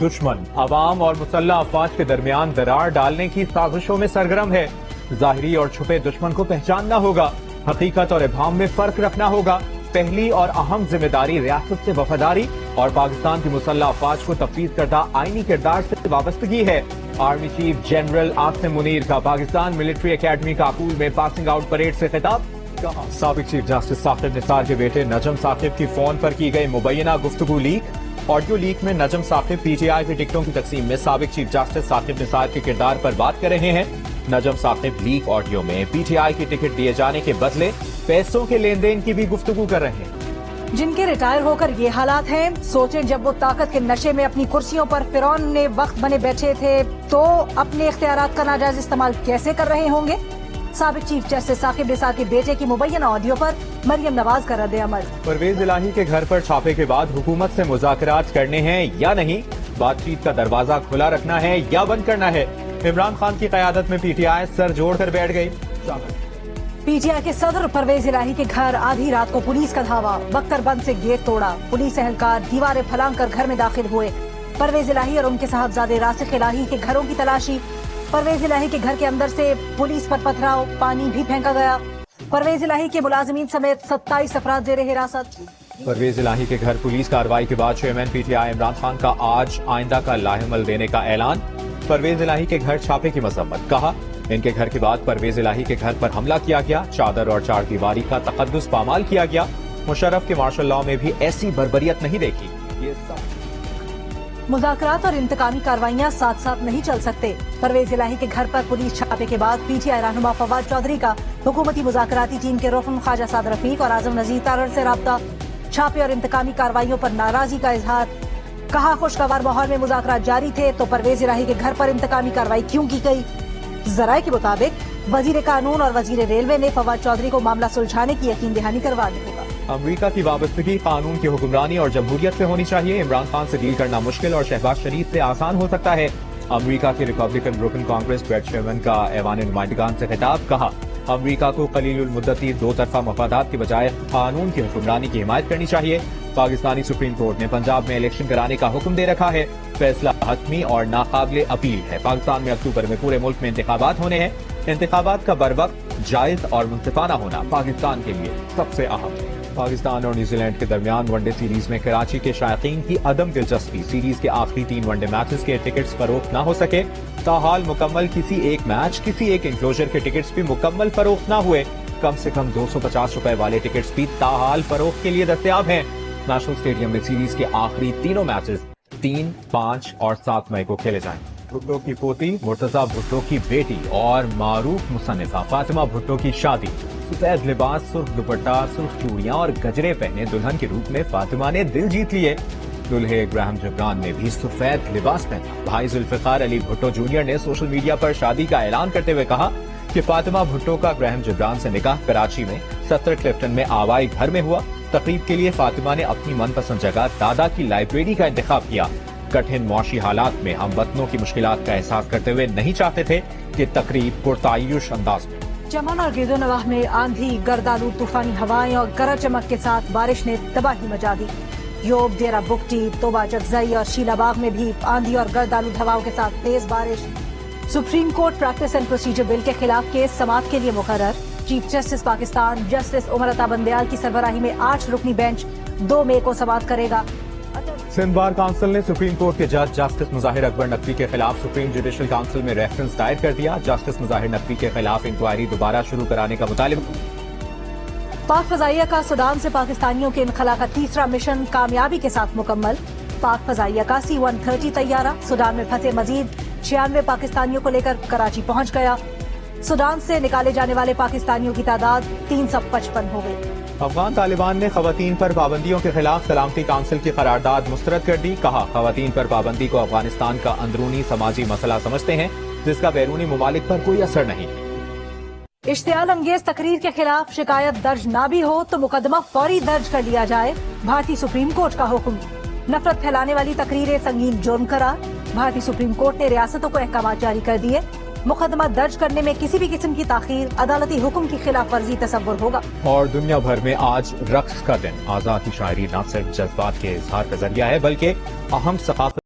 دشمن عوام اور مسلح افواج کے درمیان دراڑ ڈالنے کی سازشوں میں سرگرم ہے. ظاہری اور چھپے دشمن کو پہچاننا ہوگا. حقیقت اور ابہام میں فرق رکھنا ہوگا. پہلی اور اہم ذمہ داری ریاست سے وفاداری اور پاکستان کی مسلح افواج کو تفویض کردہ آئینی کردار سے وابستگی ہے. Army chief general Asim Munir کا پاکستان ملٹری اکیڈمی کاکول میں پاسنگ آؤٹ پریڈ سے خطاب. سابق چیف جسٹس ثاقب نثار کے بیٹے نجم ثاقب کی فون پر کی گئی مبینہ گفتگو لیک. آڈیو لیک میں نجم ثاقب پی ٹی آئی کی ٹکٹوں کی تقسیم میں سابق چیف جسٹس ثاقب نثار کے کردار پر بات کر رہے ہیں. نجم ثاقب لیک آڈیو میں پی ٹی آئی کی ٹکٹ دیے جانے کے بدلے پیسوں کے لین دین کی بھی گفتگو کر رہے ہیں. جن کے ریٹائر ہو کر یہ حالات ہیں، سوچیں جب وہ طاقت کے نشے میں اپنی کرسیوں پر فرعون نے وقت بنے بیٹھے تھے تو اپنے اختیارات کا ناجائز استعمال کیسے کر رہے ہوں گے. سابق چیف جسٹس ثاقب نثار کے بیٹے کی مبینہ آڈیو پر مریم نواز کا رد عمل. پرویز الہی کے گھر پر چھاپے کے بعد حکومت سے مذاکرات کرنے ہیں یا نہیں؟ بات چیت کا دروازہ کھلا رکھنا ہے یا بند کرنا ہے؟ عمران خان کی قیادت میں پی ٹی آئی سر جوڑ کر بیٹھ گئی. پی ٹی آئی کے صدر پرویز الہی کے گھر آدھی رات کو پولیس کا دھاوا. بختر بند سے گیٹ توڑا. پولیس اہلکار دیواریں پھلانگ کر گھر میں داخل ہوئے. پرویز الہی اور ان کے صاحبزادے راسخ الہی کے گھروں کی تلاشی. پرویز الہی کے گھر کے اندر سے پولیس پر پتھراؤ، پانی بھی پھینکا گیا. پرویز الہی کے ملازمین سمیت 27 افراد زیر حراست. پرویز الہی کے گھر پولیس کارروائی کے بعد chairman P T I Imran Khan کا آج آئندہ کا لاحمل دینے کا اعلان. پرویز الہی کے گھر چھاپے کی مذمت. کہا ان کے گھر کے بعد پرویز الہی کے گھر پر حملہ کیا گیا. چادر اور چار دیواری کا تقدس پامال کیا گیا. مشرف کے مارشل لاء میں بھی ایسی بربریت نہیں دیکھی. مذاکرات اور انتقامی کاروائیاں ساتھ ساتھ نہیں چل سکتے. پرویز الہی کے گھر پر پولیس چھاپے کے بعد پی ٹی آئی رہنما فواد چودھری کا حکومتی مذاکراتی ٹیم کے رکن خواجہ سعد رفیق اور اعظم نذیر تارڑ سے رابطہ. چھاپے اور انتقامی کاروائیوں پر ناراضی کا اظہار. کہا خوشگوار ماحول میں مذاکرات جاری تھے تو پرویز الہی کے گھر پر انتقامی کارروائی کیوں کی گئی. ذرائع کے مطابق وزیر قانون اور وزیر ریلوے نے فواد چودھری کو معاملہ سلجھانے کی یقین دہانی کروا دی. ہوگا امریکہ کی وابستگی قانون کی حکمرانی اور جمہوریت پہ ہونی چاہیے. عمران خان سے ڈیل کرنا مشکل اور شہباز شریف سے آسان ہو سکتا ہے. امریکہ کے ریپبلکن رکن کانگریس بریٹ شیرمن کا ایوان نمائندگان سے خطاب. کہا امریکہ کو قلیل المدتی دو طرفہ مفادات کے بجائے قانون کی حکمرانی کی حمایت کرنی چاہیے. پاکستانی سپریم کورٹ نے پنجاب میں الیکشن کرانے کا حکم دے رکھا ہے. فیصلہ حتمی اور ناقابل اپیل ہے. پاکستان میں اکتوبر میں پورے ملک میں انتخابات ہونے ہیں. انتخابات کا بروقت، جائز اور منصفانہ ہونا پاکستان کے لیے سب سے اہم ہے. پاکستان اور نیوزی لینڈ کے درمیان ون ڈے سیریز میں کراچی کے شائقین کی عدم دلچسپی. سیریز کے آخری 3 ون ڈے میچز کے ٹکٹس فروخت نہ ہو سکے. تاحال مکمل کسی ایک میچ، کسی ایک انکلوژر کے ٹکٹس بھی مکمل فروخت نہ ہوئے. کم سے کم 250 روپے والے ٹکٹس بھی تاحال فروخت کے لیے دستیاب ہیں. نیشنل اسٹیڈیم میں سیریز کے آخری تینوں میچز 3، 5 اور 7 مئی کو کھیلے جائیں. بھٹو کی پوتی مرتضی بھٹو کی بیٹی اور معروف مصنفہ فاطمہ بھٹو کی شادی. سفید لباس، سرخ دوپٹہ، سرخ چوڑیاں اور گجرے پہنے دلہن کے روپ میں فاطمہ نے دل جیت لیے. دلہے گراہم جبران نے بھی سفید لباس پہنا. بھائی ذوالفقار علی بھٹو جونیئر نے سوشل میڈیا پر شادی کا اعلان کرتے ہوئے کہا کہ فاطمہ بھٹو کا گراہم جبران سے نکاح کراچی میں 70 کلفٹن میں آبائی گھر میں ہوا. تقریب کے لیے فاطمہ نے اپنی من پسند جگہ دادا کی لائبریری کا انتخاب کیا. کٹھن معاشی حالات میں ہم وطنوں کی مشکلات کا احساس کرتے ہوئے نہیں چاہتے تھے کہ تقریب پرتعیش انداز میں. چمن اور گرد و نواح میں آندھی، گردآلود طوفانی ہوائیں اور گرج چمک کے ساتھ بارش نے تباہی مچا دی. یوب، ڈیرہ بگٹی، توبہ جگزئی اور شیلا باغ میں بھی آندھی اور گردآلود ہواؤں کے ساتھ تیز بارش. Supreme court practice and procedure bill کے خلاف کیس سماعت کے لیے مقرر. Chief justice Pakistan justice Umar Ata Bandial کی سربراہی میں 8 رکنی بینچ 2 مئی کو سماعت کرے گا. سندھ بار کونسل نے سپریم کورٹ کے جج جسٹس مظاہر اکبر نقوی کے خلاف سپریم جوڈیشل کونسل میں ریفرنس دائر کر دیا. جسٹس مظاہر نقوی کے خلاف انکوائری دوبارہ شروع کرانے کا مطالبہ. پاک فضائیہ کا سوڈان سے پاکستانیوں کے انخلا کا تیسرا مشن کامیابی کے ساتھ مکمل. پاک فضائیہ کا C-130 طیارہ سوڈان میں پھنسے مزید 96 پاکستانیوں کو لے کر کراچی پہنچ گیا. سوڈان سے نکالے جانے والے پاکستانیوں کی تعداد 355 ہو گئی. افغان طالبان نے خواتین پر پابندیوں کے خلاف سلامتی کونسل کی قرارداد مسترد کر دی. کہا خواتین پر پابندی کو افغانستان کا اندرونی سماجی مسئلہ سمجھتے ہیں جس کا بیرونی ممالک پر کوئی اثر نہیں. اشتعال انگیز تقریر کے خلاف شکایت درج نہ بھی ہو تو مقدمہ فوری درج کر لیا جائے. بھارتی سپریم کورٹ کا حکم. نفرت پھیلانے والی تقریریں سنگین جرم قرار. بھارتی سپریم کورٹ نے ریاستوں کو احکامات جاری کر دیے. مقدمہ درج کرنے میں کسی بھی قسم کی تاخیر عدالتی حکم کی خلاف ورزی تصور ہوگا. اور دنیا بھر میں آج رقص کا دن. آزاد کی شاعری نہ صرف جذبات کے اظہار کا ذریعہ ہے بلکہ اہم ثقافت